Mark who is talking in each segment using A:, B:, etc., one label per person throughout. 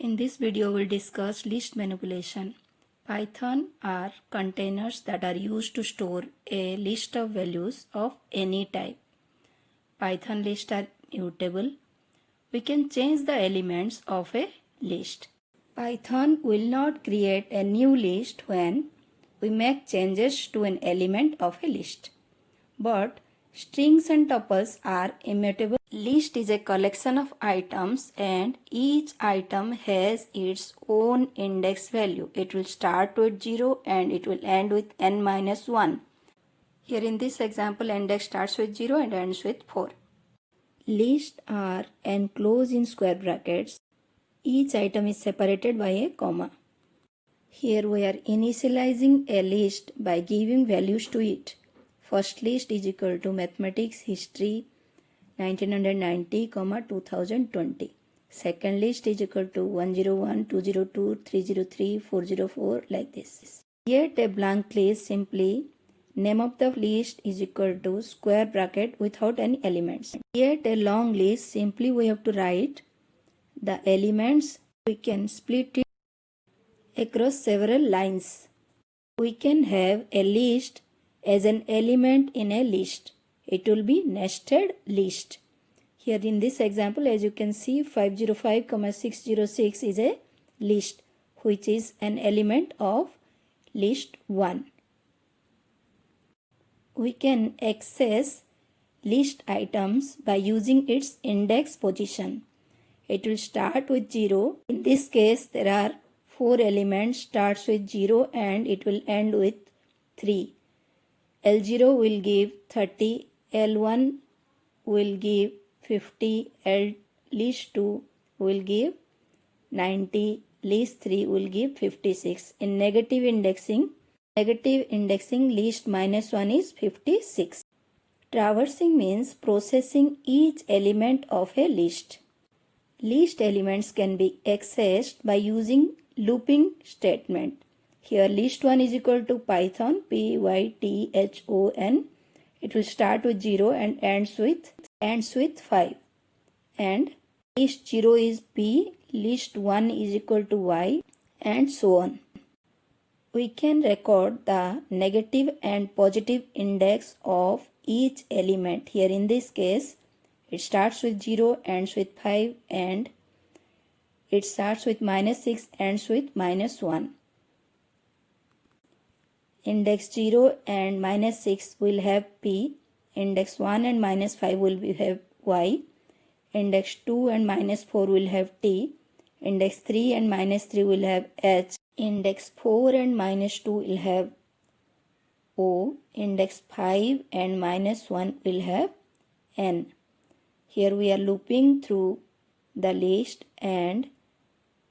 A: In this video, we'll discuss list manipulation. Python are containers that are used to store a list of values of any type. Python lists are mutable. We can change the elements of a list. Python will not create a new list when we make changes to an element of a list. But strings and tuples are immutable. List is a collection of items and each item has its own index value. It will start with 0 and it will end with n minus 1. Here in this example, index starts with 0 and ends with 4. Lists are enclosed in square brackets. Each item is separated by a comma. Here we are initializing a list by giving values to it. First list is equal to mathematics history 1990, 2020. Second list is equal to 101, 202, 303, 404 like this. Create a blank list simply. Name of the list is equal to square bracket without any elements. Create a long list simply we have to write the elements. We can split it across several lines. We can have a list as an element in a list. It will be nested list. Here in this example, as you can see, 505, 606 is a list which is an element of list 1. We can access list items by using its index position. It will start with 0. In this case, there are 4 elements, starts with 0 and it will end with 3. L0 will give 30, L1 will give 50, list 2 will give 90, list 3 will give 56. In negative indexing list minus 1 is 56. Traversing means processing each element of a list. List elements can be accessed by using looping statement. Here list 1 is equal to Python Python. It will start with 0 and ends with 5. And list 0 is P, list 1 is equal to Y and so on. We can record the negative and positive index of each element. Here in this case, it starts with 0, ends with 5 and it starts with minus 6, ends with minus 1. Index 0 and minus 6 will have P. Index 1 and minus 5 will have Y. Index 2 and minus 4 will have T. Index 3 and minus 3 will have H. Index 4 and minus 2 will have O. Index 5 and minus 1 will have N. Here we are looping through the list and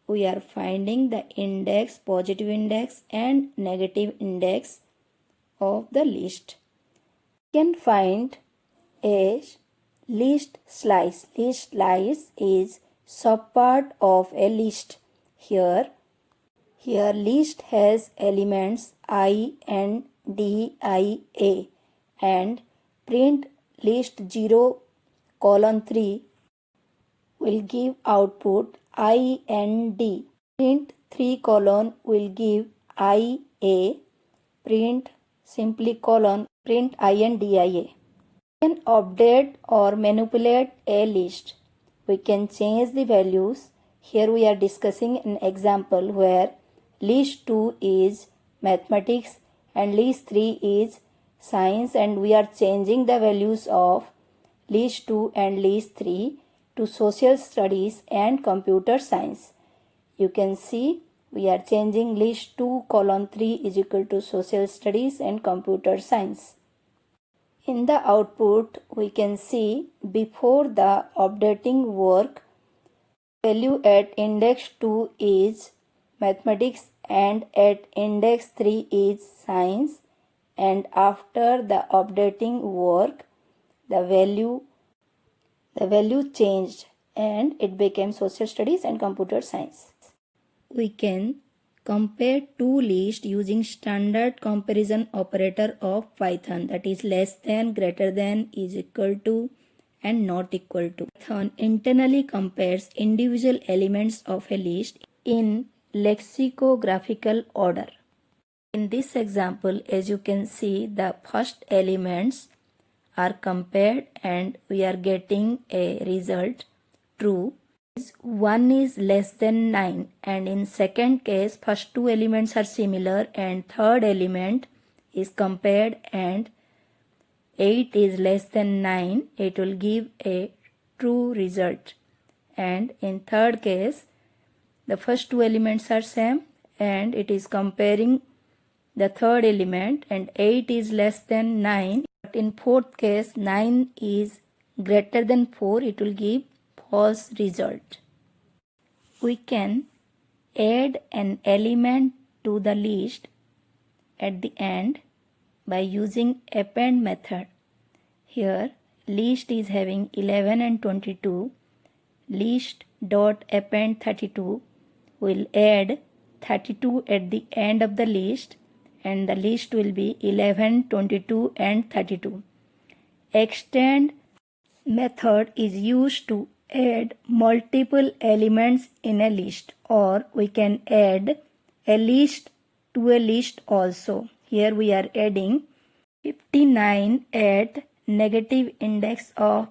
A: we are finding the index, positive index and negative index of the list. We can find a list slice. List slice is subpart of a list. Here list has elements I and dia and print list 0 colon 3 will give output I and D. Print 3 colon will give I A. Print simply colon print I and dia. We can update or manipulate a list. We can change the values. Here we are discussing an example where list 2 is mathematics and list 3 is science and we are changing the values of list 2 and list 3 to social studies and computer science. You can see we are changing list 2 colon 3 is equal to social studies and computer science. In the output, we can see before the updating work, value at index 2 is mathematics and at index 3 is science, and after the updating work, the value changed and it became social studies and computer science. We can compare two lists using standard comparison operator of Python, that is less than, greater than, is equal to and not equal to. Python internally compares individual elements of a list in lexicographical order. In this example, as you can see, the first elements are compared and we are getting a result true. 1 is less than 9, and in second case first two elements are similar and third element is compared and 8 is less than 9, it will give a true result. And in third case the first two elements are same and it is comparing the third element and 8 is less than 9. But in fourth case 9 is greater than 4, it will give false result. We can add an element to the list at the end by using append method. Here list is having 11 and 22. List dot append 32 will add 32 at the end of the list and the list will be 11, 22 and 32. Extend method is used to add multiple elements in a list, or we can add a list to a list also. Here we are adding 59 at negative index of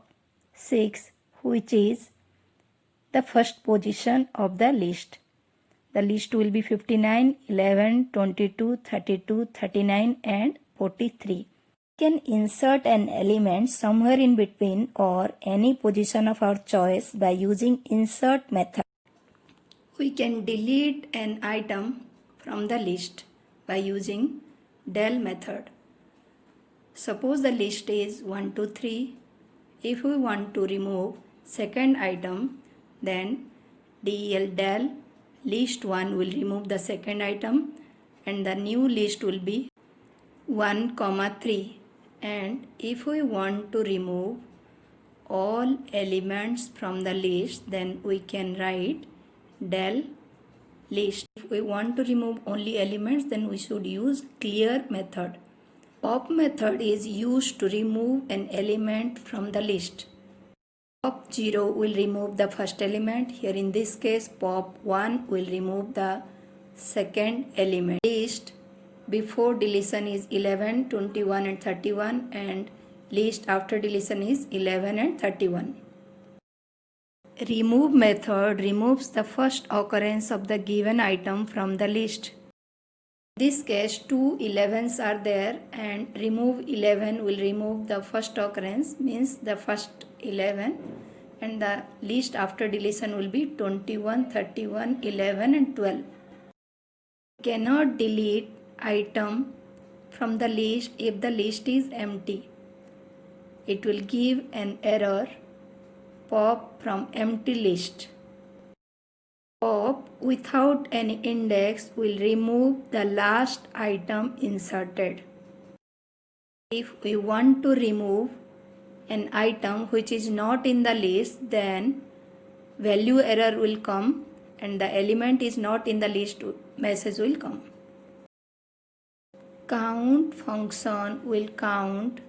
A: 6, which is the first position of the list. The list will be 59, 11, 22, 32, 39 and 43. We can insert an element somewhere in between or any position of our choice by using insert method. We can delete an item from the list by using del method. Suppose the list is 1, 2, 3. If we want to remove second item, then del list 1 will remove the second item and the new list will be 1, 3. And if we want to remove all elements from the list, then we can write del list. If we want to remove only elements, then we should use clear method. Pop method is used to remove an element from the list. Pop 0 will remove the first element. Here in this case pop 1 will remove the second element. List before deletion is 11, 21 and 31 and list after deletion is 11 and 31. Remove method removes the first occurrence of the given item from the list. In this case two 11s are there and remove 11 will remove the first occurrence, means the first 11, and the list after deletion will be 21, 31, 11 and 12. Cannot delete item from the list if the list is empty. It will give an error pop from empty list. Pop without any index will remove the last item inserted. If we want to remove an item which is not in the list, then value error will come and the element is not in the list message will come. Count function will count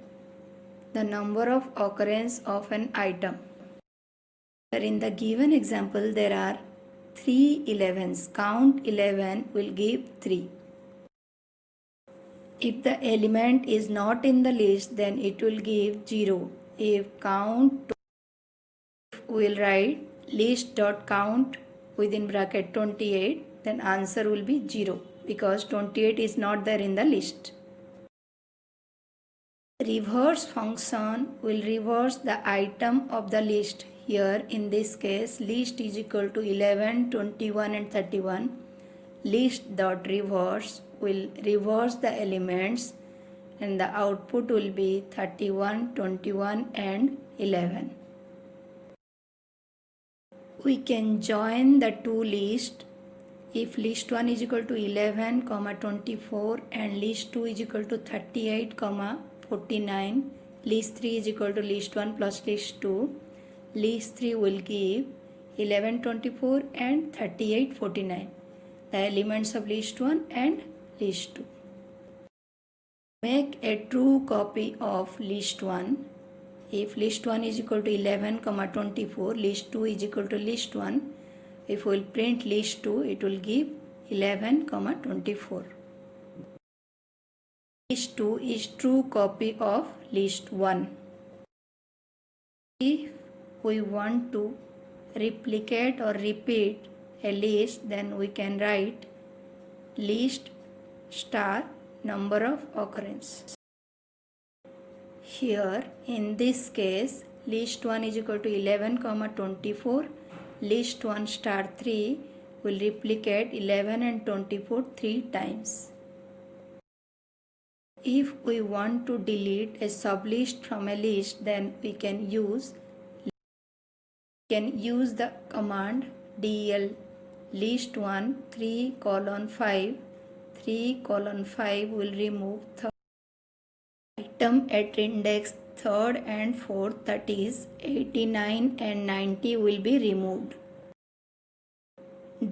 A: the number of occurrence of an item. In the given example there are 3 11s. Count 11 will give 3. If the element is not in the list, then it will give 0. If count, we will write list.count within bracket 28, then answer will be 0 because 28 is not there in the list. Reverse function will reverse the item of the list. Here in this case list is equal to 11, 21 and 31. List.reverse will reverse the elements and the output will be 31, 21 and 11. We can join the two lists if list 1 is equal to 11, 24 and list 2 is equal to 38, 49. List 3 is equal to list 1 plus list 2. List 3 will give 11, 24 and 38, 49. The elements of list 1 and list 2. Make a true copy of list 1. If list 1 is equal to 11, 24, list 2 is equal to list 1. If we will print list 2, it will give 11, 24. List 2 is true copy of list 1. If we want to replicate or repeat a list, then we can write list star number of occurrence. Here in this case, list 1 is equal to 11, 24. List 1 star 3 will replicate 11 and 24 3 times. If we want to delete a sublist from a list, then we can use the command del list 1 3:5. 3:5 will remove the item at index 3rd and 4th, that is 89 and 90 will be removed.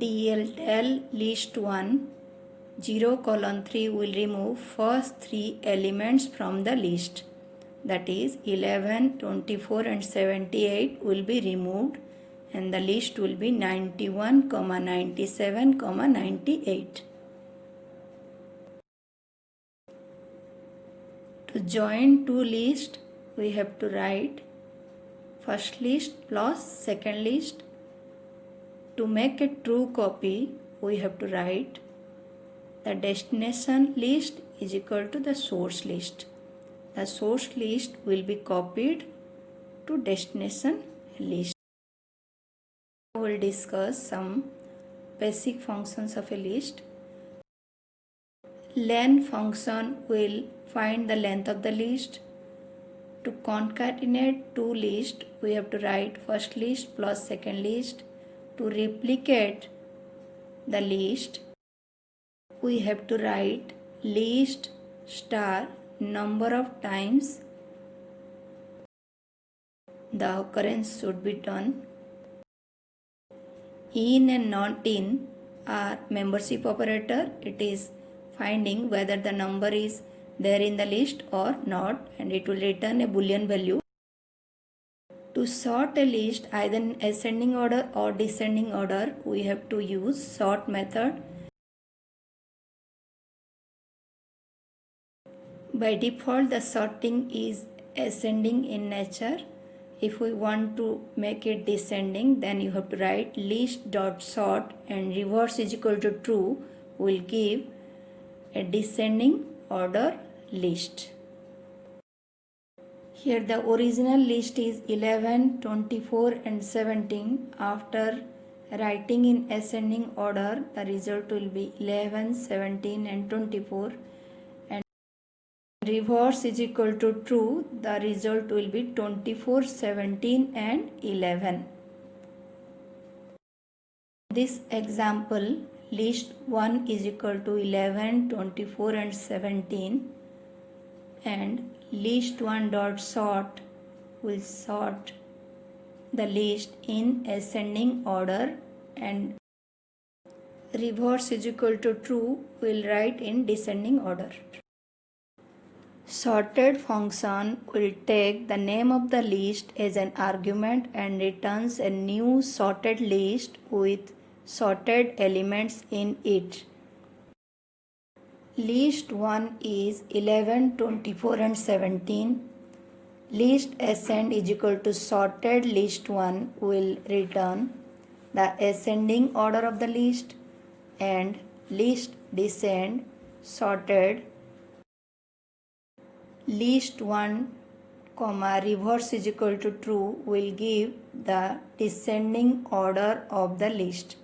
A: Del list 1 0:3 will remove first 3 elements from the list, that is 11, 24 and 78 will be removed, and the list will be 91, 97, 98. To join two lists, we have to write first list plus second list. To make a true copy, we have to write the destination list is equal to the source list. The source list will be copied to destination list. We will discuss some basic functions of a list. Len function will find the length of the list. To concatenate two lists, we have to write first list plus second list. To replicate the list, we have to write list star number of times the occurrence should be done. In and not in are membership operator. It is finding whether the number is there in the list or not, and it will return a boolean value. To sort a list either in ascending order or descending order, we have to use sort method. By default, the sorting is ascending in nature. If we want to make it descending, then you have to write list.sort and reverse is equal to true will give a descending order list. Here the original list is 11, 24 and 17. After writing in ascending order, the result will be 11, 17 and 24. And reverse is equal to true, the result will be 24, 17 and 11. This example, list 1 is equal to 11, 24 and 17, and list 1 dot sort will sort the list in ascending order, and reverse is equal to true will write in descending order. Sorted function will take the name of the list as an argument and returns a new sorted list with sorted elements in it. List 1 is 11, 24 and 17. List ascend is equal to sorted list 1 will return the ascending order of the list, and list descend sorted list 1 comma reverse is equal to true will give the descending order of the list.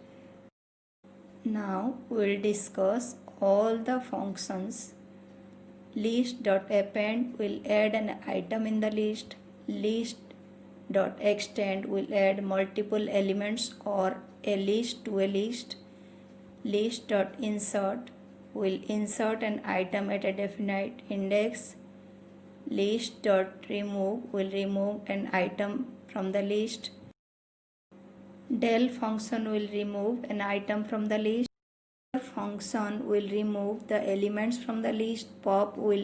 A: Now we will discuss all the functions. List.append will add an item in the list. List.extend will add multiple elements or a list to a list. List.insert will insert an item at a definite index. List.remove will remove an item from the list. Del function will remove an item from the list. Function will remove the elements from the list. Pop will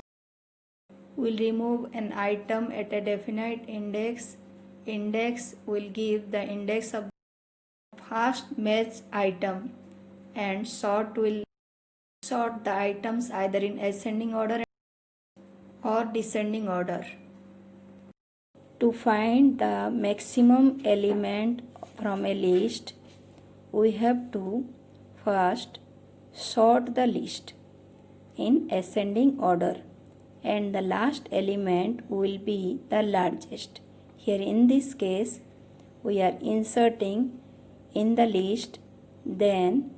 A: we'll remove an item at a definite index. Index will give the index of first matched item, and sort will sort the items either in ascending order or descending order. To find the maximum element from a list, we have to first sort the list in ascending order, and the last element will be the largest. Here in this case, we are inserting in the list, then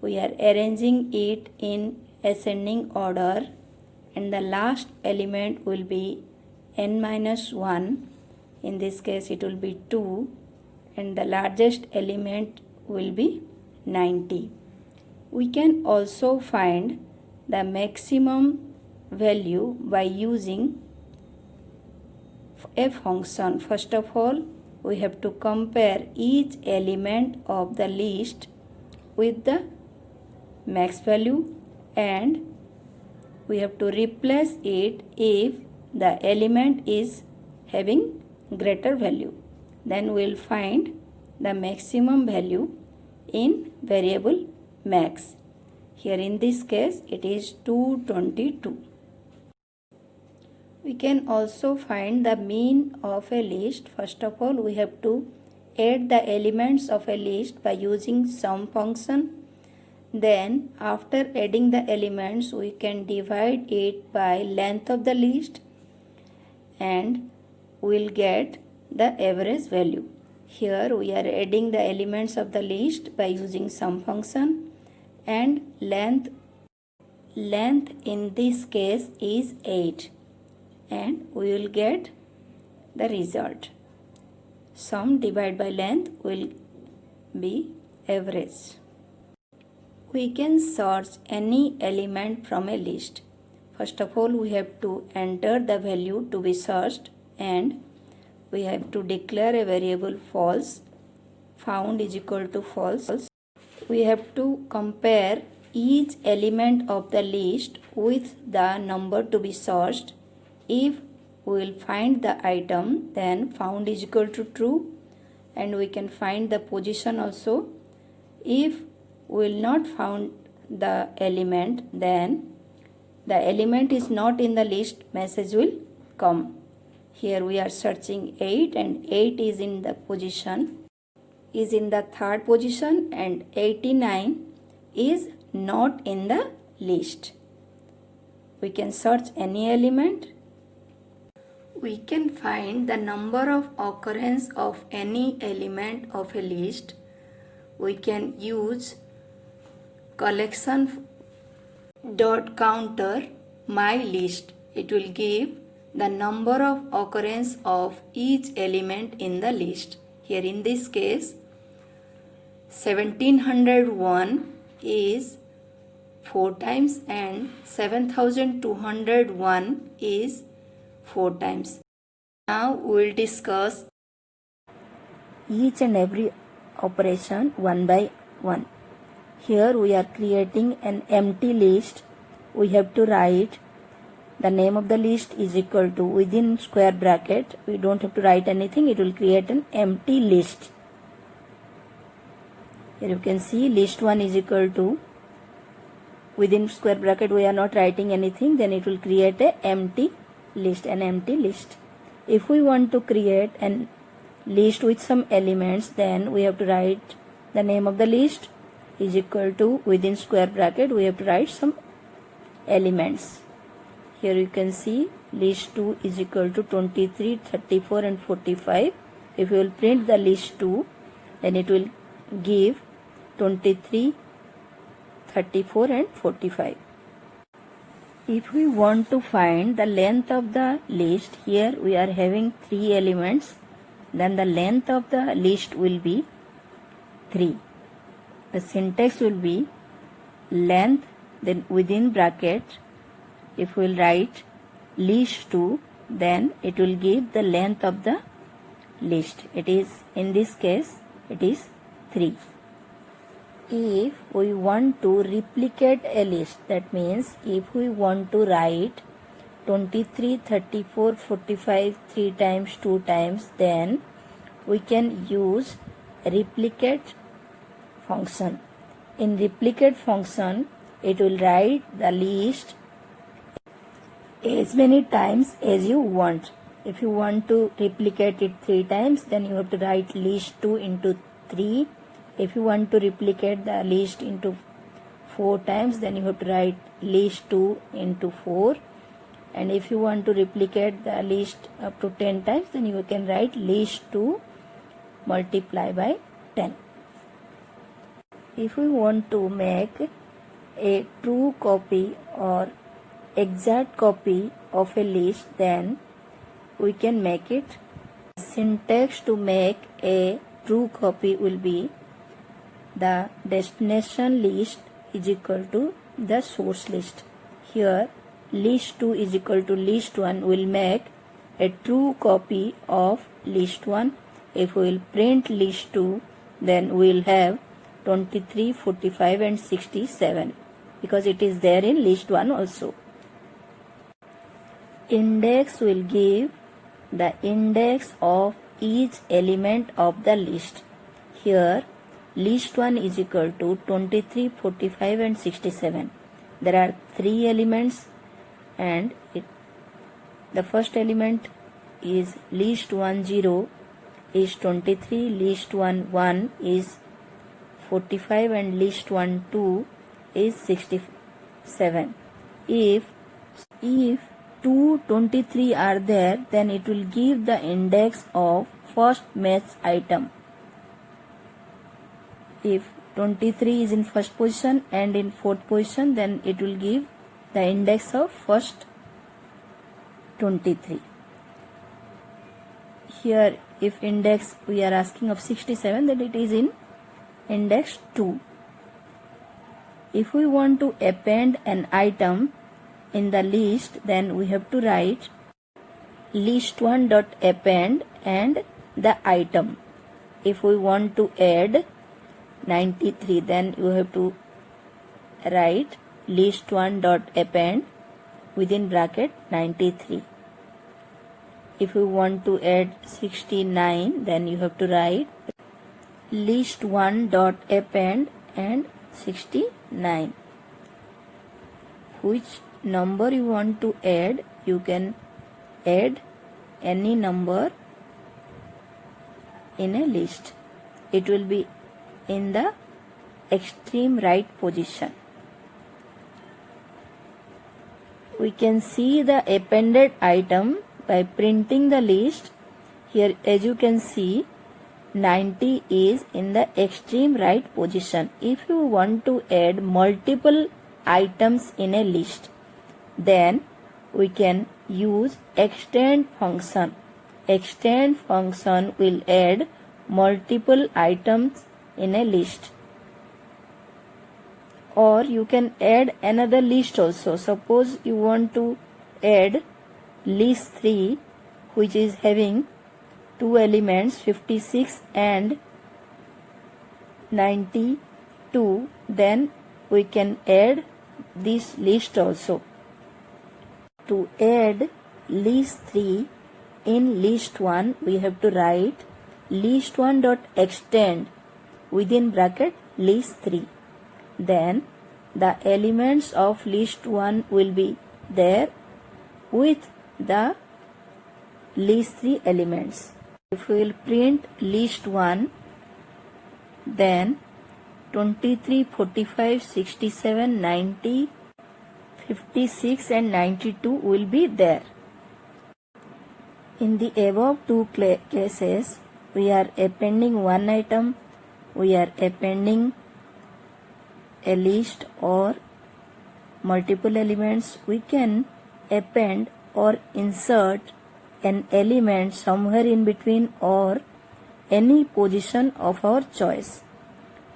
A: we are arranging it in ascending order, and the last element will be n minus 1. In this case it will be 2, and the largest element will be 90. We can also find the maximum value by using a function. First of all, we have to compare each element of the list with the max value, and we have to replace it if the element is having greater value. Then we will find the maximum value in variable max. Here in this case it is 222. We can also find the mean of a list. First of all, we have to add the elements of a list by using sum function. Then after adding the elements, we can divide it by length of the list, and we'll get the average value. Here we are adding the elements of the list by using sum function, and length in this case is 8, and we will get the result. Sum divided by length will be average. We can search any element from a list. First of all, we have to enter the value to be searched, and we have to declare a variable false. Found is equal to false. We have to compare each element of the list with the number to be searched. If we will find the item, then found is equal to true, and we can find the position also. If we will not found the element, then the element is not in the list message will come. Here we are searching 8, and 8 is in the third position, and 89 is not in the list. We can search any element. We can find the number of occurrence of any element of a list. We can use collection.counter mylist. It will give the number of occurrence of each element in the list. Here in this case, 1701 is 4 times, and 7201 is 4 times. Now we will discuss each and every operation one by one. Here we are creating an empty list. We have to write the name of the list is equal to, within square bracket, we don't have to write anything, it will create an empty list. Here you can see list 1 is equal to, within square bracket we are not writing anything, then it will create an empty list. If we want to create an list with some elements, then we have to write the name of the list is equal to, within square bracket we have to write some elements. Here you can see list 2 is equal to 23, 34 and 45. If you will print the list 2, then it will give 23, 34 and 45. If we want to find the length of the list, here we are having 3 elements, then the length of the list will be 3. The syntax will be length, then within bracket, if we will write list 2, then it will give the length of the list. It is, in this case, it is 3. If we want to replicate a list, that means if we want to write 23, 34, 45 3 times, 2 times, then we can use replicate function. In replicate function, it will write the list as many times as you want. If you want to replicate it 3 times, then you have to write list 2 into 3. If you want to replicate the list into 4 times, then you have to write list 2 into 4. And if you want to replicate the list up to 10 times, then you can write list 2 multiply by 10. If we want to make a true copy or exact copy of a list, then we can make it. Syntax to make a true copy will be the destination list is equal to the source list. Here list 2 is equal to list 1 will make a true copy of list 1. If we will print list 2, then we will have 23, 45 and 67 because it is there in list 1 also. Index will give the index of each element of the list. Here list 1 is equal to 23, 45 and 67. There are 3 elements and the first element is list 1 0 is 23, list 1 1 is 45 and list 1 2 is 67. If 2 23 are there, then it will give the index of first match item. If 23 is in first position and in fourth position, then it will give the index of first 23. Here if index we are asking of 67, then it is in index 2. If we want to append an item in the list, then we have to write list1 dot append and the item. If we want to add 93, then you have to write list1 dot append within bracket 93. If you want to add 69, then you have to write list1 dot append and 69. Which number you want to add, you can add any number in a list. It will be in the extreme right position. We can see the appended item by printing the list. Here as you can see, 90 is in the extreme right position. If you want to add multiple items in a list, then we can use extend function. Extend function will add multiple items in a list. Or you can add another list also. Suppose you want to add list 3, which is having 2 elements 56 and 92, then we can add this list also. To add list 3 in list 1, we have to write list1 dot extend within bracket list 3. Then the elements of list 1 will be there with the list 3 elements. If we will print list 1, then 23, 45, 67, 90, 56 and 92 will be there. In the above two cases, we are appending one item, we are appending a list or multiple elements. We can append or insert an element somewhere in between or any position of our choice.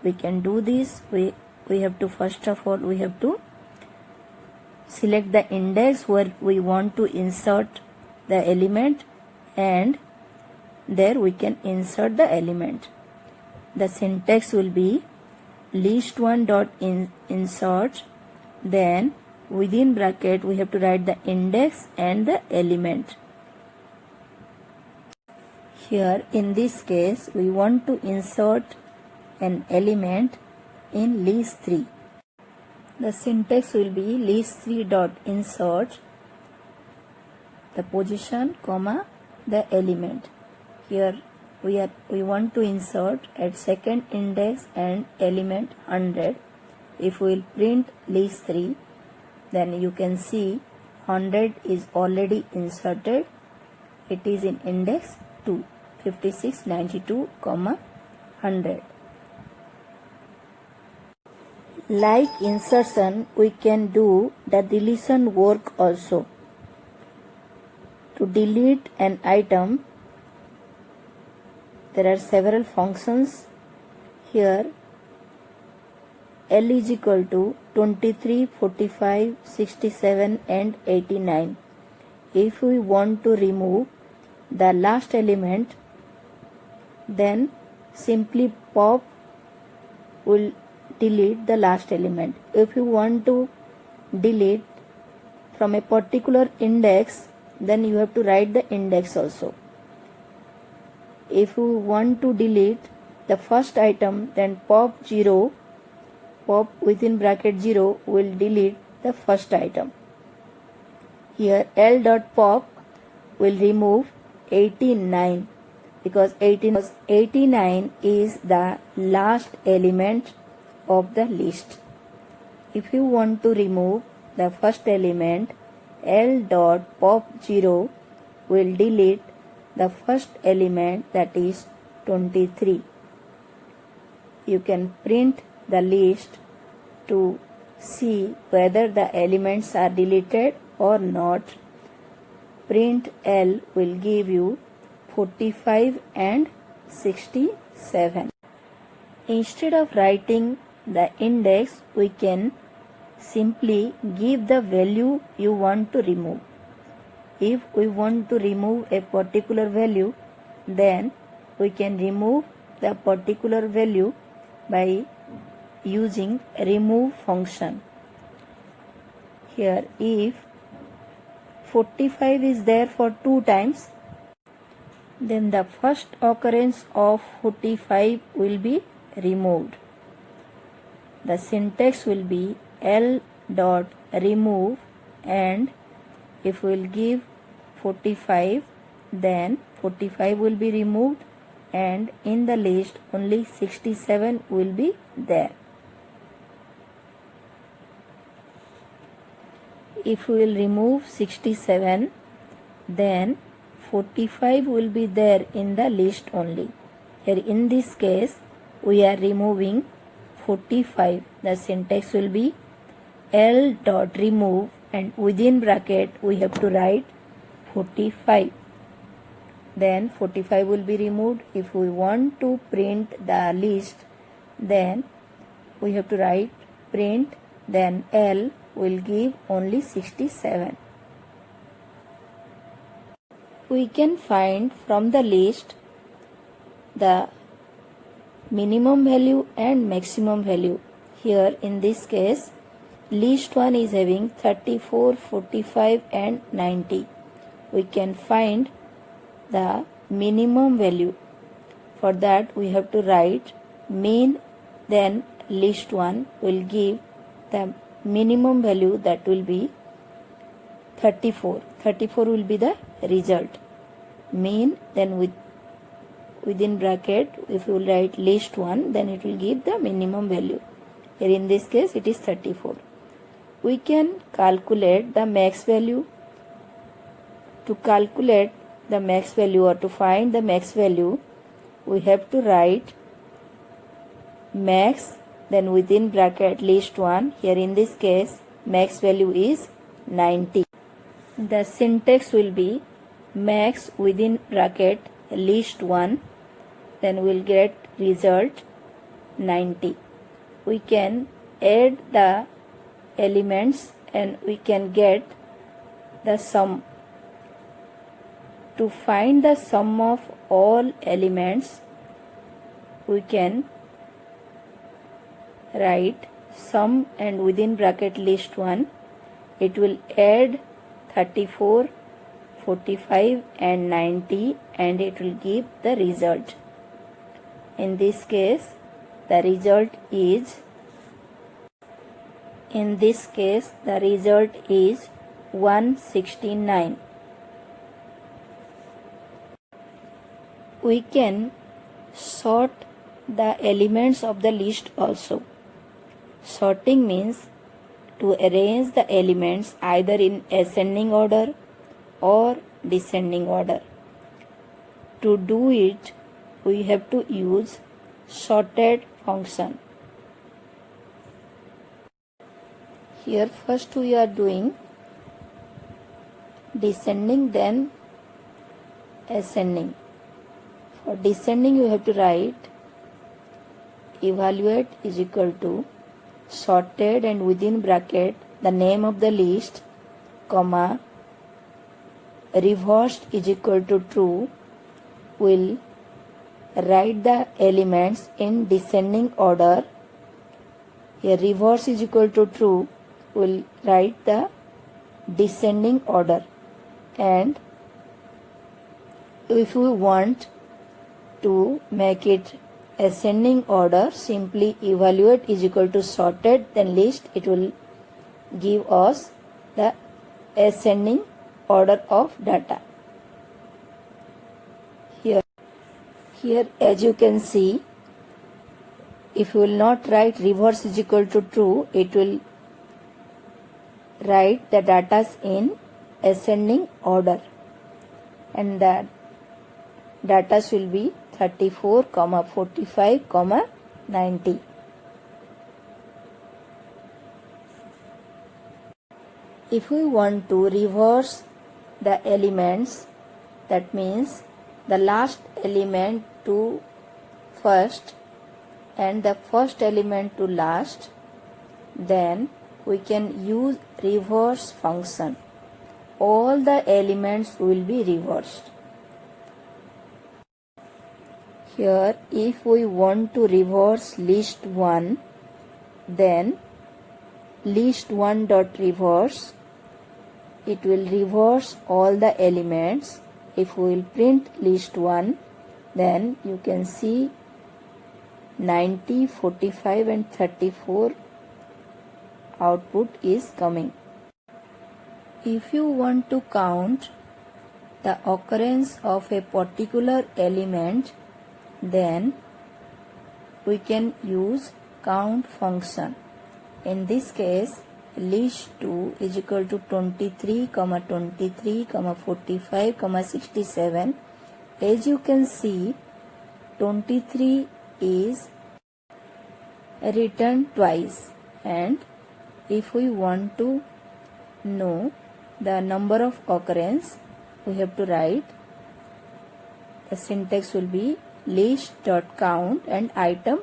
A: We can do this. We have to, first of all, we have to select the index where we want to insert the element, and there we can insert the element. The syntax will be list1 dot insert, then within bracket we have to write the index and the element. Here in this case we want to insert an element in list 3. The syntax will be list 3 dot insert the position comma the element. Here we want to insert at second index and element 100. If we will print list 3, then you can see 100 is already inserted. It is in index 2, 56, 92, 100. Like insertion, we can do the deletion work also. To delete an item, there are several functions. Here L is equal to 23, 45, 67 and 89. If we want to remove the last element, then simply pop will delete the last element. If you want to delete from a particular index, then you have to write the index also. If you want to delete the first item, then pop 0, pop within bracket 0 will delete the first item. Here L dot pop will remove 89 because 89 is the last element of the list. If you want to remove the first element, L dot pop 0 will delete the first element, that is 23. You can print the list to see whether the elements are deleted or not. Print L will give you 45 and 67. Instead of writing the index, we can simply give the value you want to remove. If we want to remove a particular value, then we can remove the particular value by using remove function. Here if 45 is there for 2 times, then the first occurrence of 45 will be removed. The syntax will be L dot remove, and if we will give 45, then 45 will be removed and in the list only 67 will be there. If we will remove 67, then 45 will be there in the list only. Here in this case we are removing 45. The syntax will be L dot remove, and within bracket we have to write 45. Then 45 will be removed. If we want to print the list, then we have to write print, then L will give only 67. We can find from the list the minimum value and maximum value. Here in this case, list 1 is having 34, 45 and 90. We can find the minimum value. For that we have to write min, then list 1 will give the minimum value, that will be 34. 34 will be the result. Min, then within bracket if you will write list 1, then it will give the minimum value. Here in this case it is 34. We can calculate the max value. To calculate the max value or to find the max value, we have to write max, then within bracket list 1. Here in this case max value is 90. The syntax will be max within bracket list 1, then we'll get result 90. We can add the elements and we can get the sum. To find the sum of all elements, we can write sum and within bracket list 1. it will add 34, 45 and 90 and it will give the result. In this case, the result is 169. We can sort the elements of the list also. Sorting means to arrange the elements either in ascending order or descending order. To do it, we have to use sorted function. Here first we are doing descending, then ascending. For descending you have to write evaluate is equal to sorted and within bracket the name of the list, comma, reversed is equal to true. Will write the elements in descending order. Here reverse is equal to true. Will write the descending order. And if we want to make it ascending order, simply evaluate is equal to sorted, then list, it will give us the ascending order of data. Here as you can see, if you will not write reverse is equal to true, it will write the data in ascending order and the data will be 34, 45, 90. If we want to reverse the elements, that means the last element to first and the first element to last, then we can use reverse function. All the elements will be reversed. Here if we want to reverse list 1, then list 1 dot reverse, it will reverse all the elements. If we will print list 1, then you can see 90, 45 and 34 output is coming. If you want to count the occurrence of a particular element, then we can use count function. In this case, list 2 is equal to 23, 23, 45, 67. As you can see, 23 is written twice, and if we want to know the number of occurrence, we have to write, the syntax will be list.count and item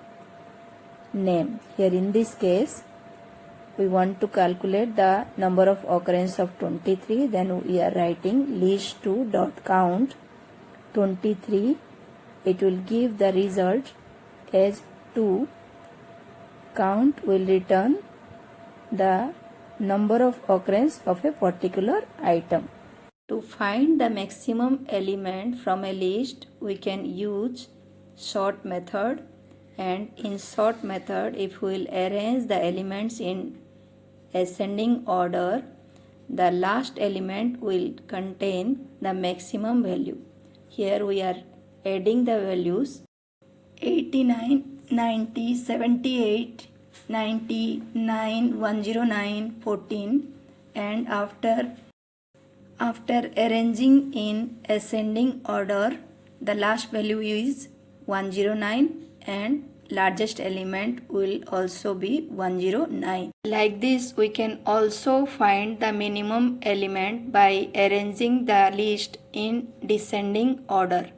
A: name. Here in this case, we want to calculate the number of occurrence of 23, then we are writing list2.count 23. It will give the result as 2. Count will return the number of occurrence of a particular item. To find the maximum element from a list, we can use sort method, and in sort method, if we will arrange the elements in ascending order, the last element will contain the maximum value. Here we are adding the values 89, 90, 78, 99, 109, 14, and after arranging in ascending order, the last value is 109 and largest element will also be 109. Like this, we can also find the minimum element by arranging the list in descending order.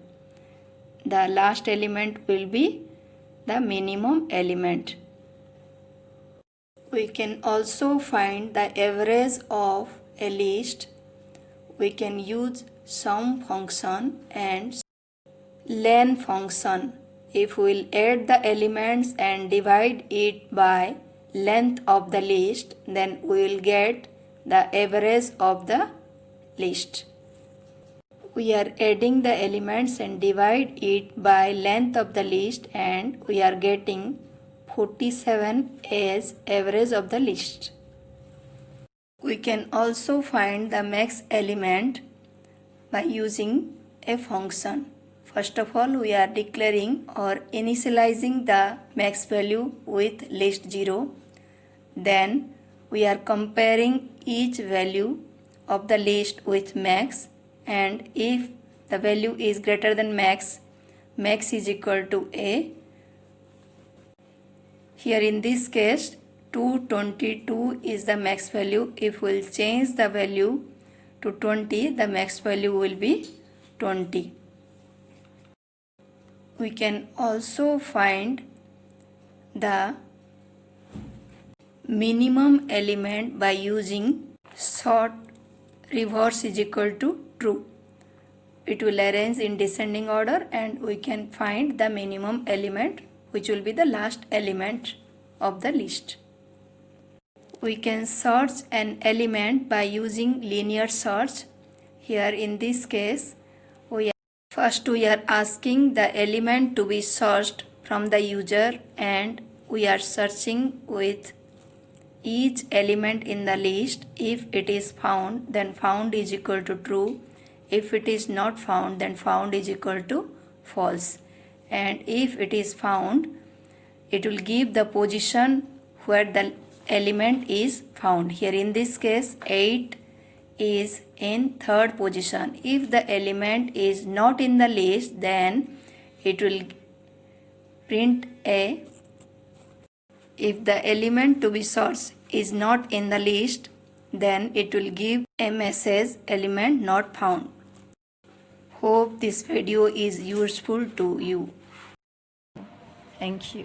A: The last element will be the minimum element. We can also find the average of a list. We can use sum function and len function. If we will add the elements and divide it by length of the list, then we will get the average of the list. We are adding the elements and divide it by length of the list, and we are getting 47 as average of the list. We can also find the max element by using a function. First of all, we are declaring or initializing the max value with list 0. Then we are comparing each value of the list with max, and if the value is greater than max, max is equal to a. Here in this case 222 is the max value. If we will change the value to 20, the max value will be 20. We can also find the minimum element by using sort reverse is equal to true. It will arrange in descending order, and we can find the minimum element, which will be the last element of the list. We can search an element by using linear search. Here in this case, we are asking the element to be searched from the user, and we are searching with each element in the list. If it is found, then found is equal to true. If it is not found, then found is equal to false. And if it is found, it will give the position where the element is found. Here in this case 8 is in third position. If the element is not in the list, then it will print a. If the element to be searched is not in the list, then it will give a message element not found. Hope this video is useful to you. Thank you.